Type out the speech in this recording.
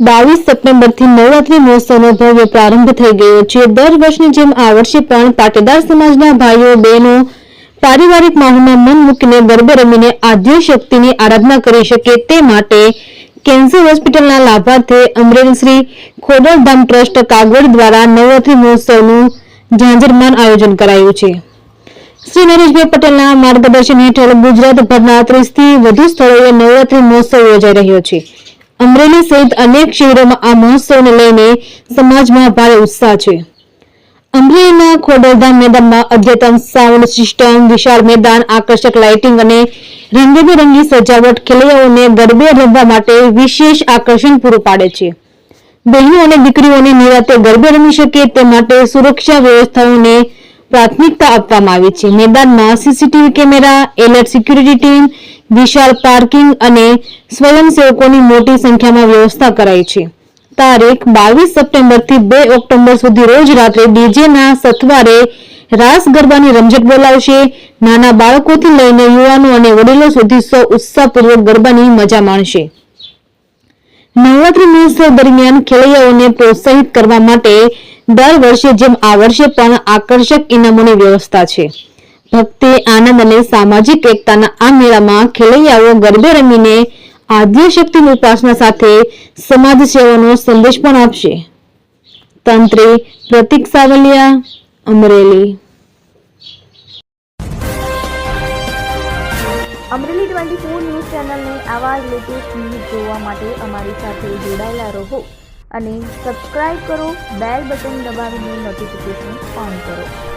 22 સપ્ટેમ્બરથી નવરાત્રી મહોત્સવનો ભવ્ય પ્રારંભ થઈ ગયો છે। દર વર્ષની જેમ આ વર્ષે પણ પાટીદાર સમાજના ભાઈઓ બહેનો પારિવારિક માહોલમાં મન મૂકીને ગરબે રમીને આદ્ય શક્તિની આરાધના કરી શકે તે માટે કેન્સર હોસ્પિટલના લાભાર્થે અમરેલી શ્રી ખોડલધામ ટ્રસ્ટ કાગવડ દ્વારા નવરાત્રી મહોત્સવનું ઝાંઝરમાન આયોજન કરાયું છે। શ્રી નરેશભાઈ પટેલના માર્ગદર્શન હેઠળ ગુજરાતભરના 30 થી વધુ સ્થળોએ નવરાત્રી મહોત્સવ યોજાઈ રહ્યો છે। અમરેલી સહિત અનેક શહેરોમાં આ મહોત્સવને લઈને સમાજમાં ભારે ઉત્સાહ છે। અમરેલીના ખોડલધામ મેદાનમાં અદ્યતન સાઉન્ડ સિસ્ટમ, વિશાળ મેદાન, આકર્ષક લાઇટિંગ અને રંગબેરંગી સજાવટ ખેલૈયાઓને ગરબે રમવા માટે વિશેષ આકર્ષણ પૂરું પાડે છે। બહેનો અને દીકરીઓને નિરાતે ગરબે રમી શકે તે માટે સુરક્ષા વ્યવસ્થાઓને પ્રાથમિકતા આપવામાં આવી છે। મેદાનમાં CCTV camera, alert security team, વિશાળ પાર્કિંગ અને સ્વયંસેવકોની મોટી સંખ્યામાં વ્યવસ્થા કરાઈ છે। તારીખ 22 સપ્ટેમ્બરથી 2 ઓક્ટોબર સુધી રોજ રાત્રે ડીજેના સથવારે રાસ ગરબાની રમઝટ બોલાવશે। નાના બાળકોથી લઈને યુવાનો અને વડીલો સુધી સૌ ઉત્સાહપૂર્વક ગરબાની મજા માણશે। નવરાત્રી મહોત્સવ દરમિયાન ખેલૈયાઓને પ્રોત્સાહિત કરવા માટે દર વર્ષે જેમ આ વર્ષે પણ આકર્ષક ઇનામોની વ્યવસ્થા છે। ભક્તિ, આનંદ અને સામાજિક એકતાના આ મેળામાં ખેલૈયાઓ ગરબે રમીને આદ્ય શક્તિની ઉપાસના સાથે સમાજ સેવાનો સંદેશ પણ આપશે। તંત્રી પ્રતિક સાવલિયા, અમરેલી। અમરેલી 24 ન્યૂઝ ચેનલને આવા જ લેટેસ્ટ ન્યૂઝ જોવા માટે અમારી સાથે જોડાયેલા રહો અને સબસ્ક્રાઇબ કરો, બેલ બટન દબાવીને નોટિફિકેશન ઓન કરો।